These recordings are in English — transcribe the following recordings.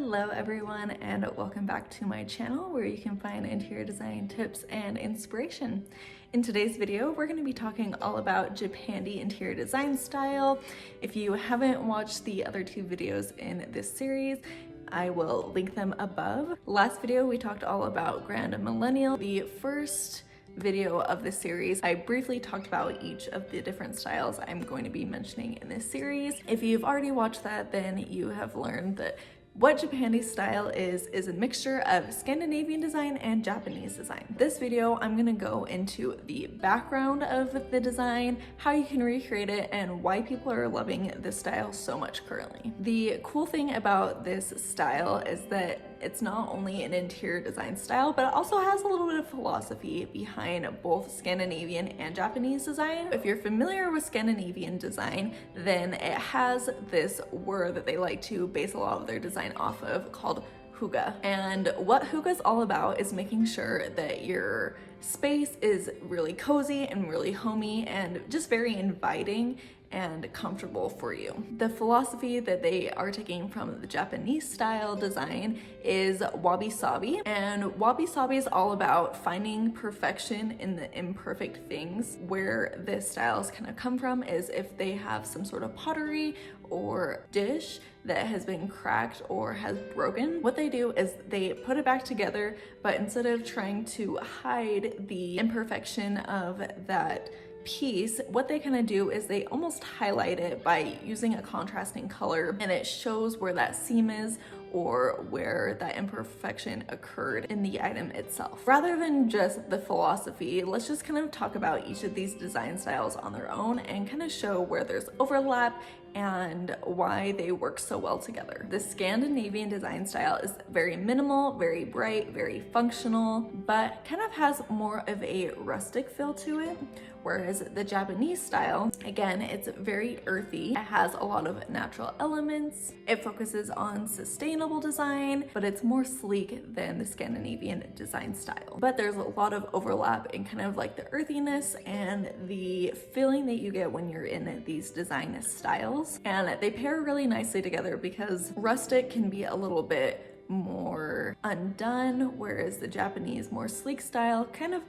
Hello everyone, and welcome back to my channel where you can find interior design tips and inspiration. In today's video, we're going to be talking all about Japandi interior design style. If you haven't watched the other two videos in this series, I will link them above. Last video, we talked all about Grand Millennial. The first video of this series, I briefly talked about each of the different styles I'm going to be mentioning in this series. If you've already watched that, then you have learned that what Japandi style is a mixture of Scandinavian design and Japanese design. This video, I'm gonna go into the background of the design, how you can recreate it, and why people are loving this style so much currently. The cool thing about this style is that it's not only an interior design style, but it also has a little bit of philosophy behind both Scandinavian and Japanese design. If you're familiar with Scandinavian design, then it has this word that they like to base a lot of their design off of called Hygge. And what Hygge is all about is making sure that your space is really cozy and really homey and just very inviting and comfortable for you. The philosophy that they are taking from the Japanese style design is Wabi Sabi, and Wabi Sabi is all about finding perfection in the imperfect things. Where this styles kind of come from is if they have some sort of pottery or dish that has been cracked or has broken, what they do is they put it back together, but instead of trying to hide the imperfection of that piece, what they kind of do is they almost highlight it by using a contrasting color, and it shows where that seam is or where that imperfection occurred in the item itself. Rather than just the philosophy, let's just kind of talk about each of these design styles on their own and kind of show where there's overlap and why they work so well together. The Scandinavian design style is very minimal, very bright, very functional, but kind of has more of a rustic feel to it. Whereas the Japanese style, again, it's very earthy. It has a lot of natural elements. It focuses on sustainable design, but it's more sleek than the Scandinavian design style. But there's a lot of overlap in kind of like the earthiness and the feeling that you get when you're in these design styles. And they pair really nicely together because rustic can be a little bit more undone, whereas the Japanese more sleek style kind of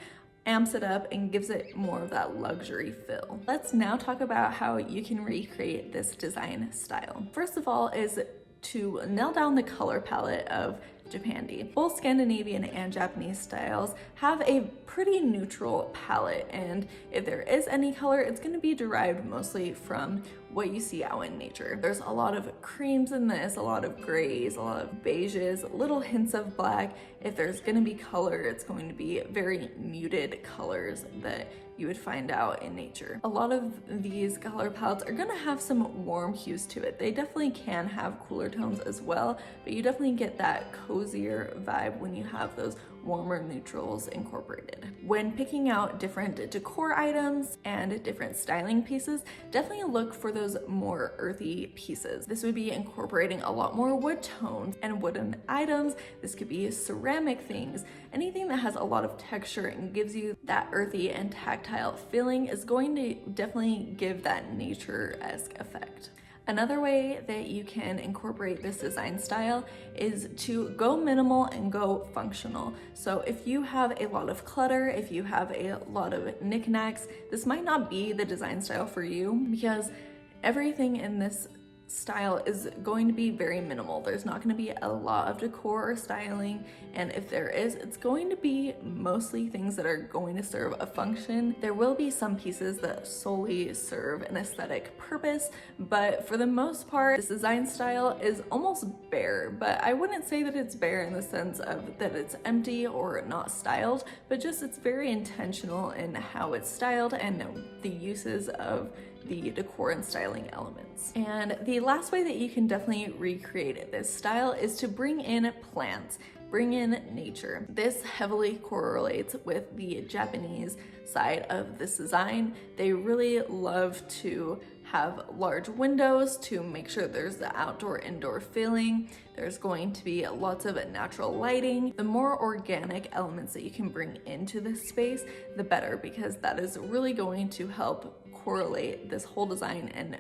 amps it up and gives it more of that luxury feel. Let's now talk about how you can recreate this design style. First of all is to nail down the color palette of Japandi. Both Scandinavian and Japanese styles have a pretty neutral palette, and if there is any color, it's going to be derived mostly from what you see out in nature. There's a lot of creams in this, a lot of grays, a lot of beiges, little hints of black. If there's going to be color, it's going to be very muted colors that you would find out in nature. A lot of these color palettes are gonna have some warm hues to it. They definitely can have cooler tones as well, but you definitely get that cozier vibe when you have those warmer neutrals incorporated. When picking out different decor items and different styling pieces, definitely look for those more earthy pieces. This would be incorporating a lot more wood tones and wooden items. This could be ceramic things. Anything that has a lot of texture and gives you that earthy and tactile feeling is going to definitely give that nature-esque effect. Another way that you can incorporate this design style is to go minimal and go functional. So if you have a lot of clutter, if you have a lot of knickknacks, this might not be the design style for you because everything in this style is going to be very minimal. There's not going to be a lot of decor or styling, and if there is, it's going to be mostly things that are going to serve a function. There will be some pieces that solely serve an aesthetic purpose, but for the most part, this design style is almost bare, but I wouldn't say that it's bare in the sense of that it's empty or not styled, but just it's very intentional in how it's styled and the uses of the decor and styling elements. And the last way that you can definitely recreate this style is to bring in plants, bring in nature. This heavily correlates with the Japanese side of this design. They really love to have large windows to make sure there's the outdoor-indoor feeling. There's going to be lots of natural lighting. The more organic elements that you can bring into this space, the better, because that is really going to help correlate this whole design and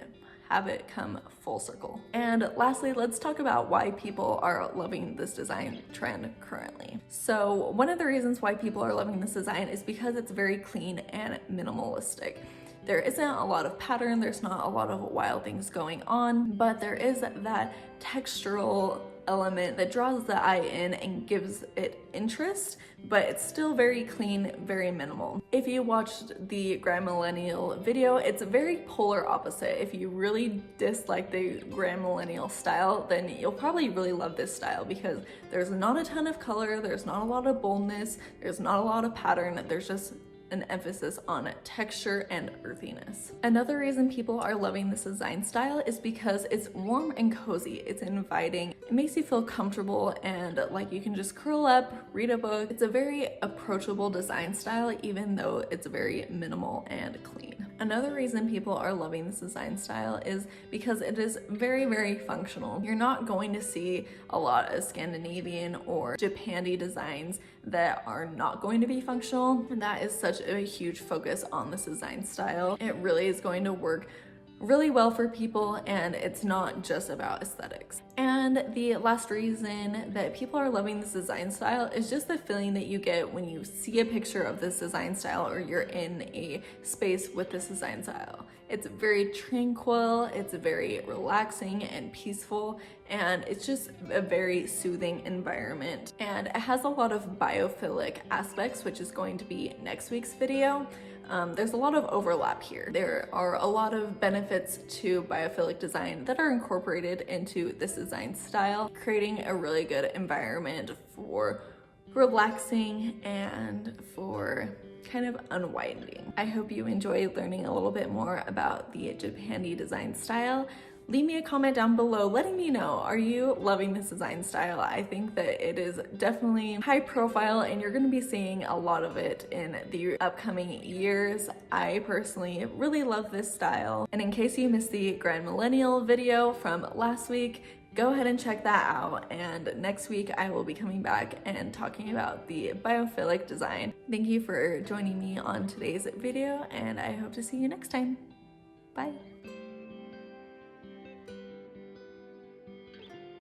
have it come full circle. And lastly, let's talk about why people are loving this design trend currently. So one of the reasons why people are loving this design is because it's very clean and minimalistic. There isn't a lot of pattern, there's not a lot of wild things going on, but there is that textural element that draws the eye in and gives it interest, but it's still very clean, very minimal. If you watched the Grand Millennial video, it's a very polar opposite. If you really dislike the Grand Millennial style, then you'll probably really love this style because there's not a ton of color, there's not a lot of boldness, there's not a lot of pattern, there's just an emphasis on texture and earthiness. Another reason people are loving this design style is because it's warm and cozy, it's inviting, it makes you feel comfortable and like you can just curl up, read a book. It's a very approachable design style even though it's very minimal and clean. Another reason people are loving this design style is because it is very, very functional. You're not going to see a lot of Scandinavian or Japandi designs that are not going to be functional, and that is such a huge focus on this design style. It really is going to work really well for people, and it's not just about aesthetics. And the last reason that people are loving this design style is just the feeling that you get when you see a picture of this design style or you're in a space with this design style. It's very tranquil, it's very relaxing and peaceful, and it's just a very soothing environment. And it has a lot of biophilic aspects, which is going to be next week's video. There's a lot of overlap here. There are a lot of benefits to biophilic design that are incorporated into this design style, creating a really good environment for relaxing and for kind of unwinding. I hope you enjoyed learning a little bit more about the Japandi design style. Leave me a comment down below letting me know, are you loving this design style? I think that it is definitely high profile and you're going to be seeing a lot of it in the upcoming years. I personally really love this style. And in case you missed the Grand Millennial video from last week, go ahead and check that out. And next week I will be coming back and talking about the biophilic design. Thank you for joining me on today's video and I hope to see you next time. Bye.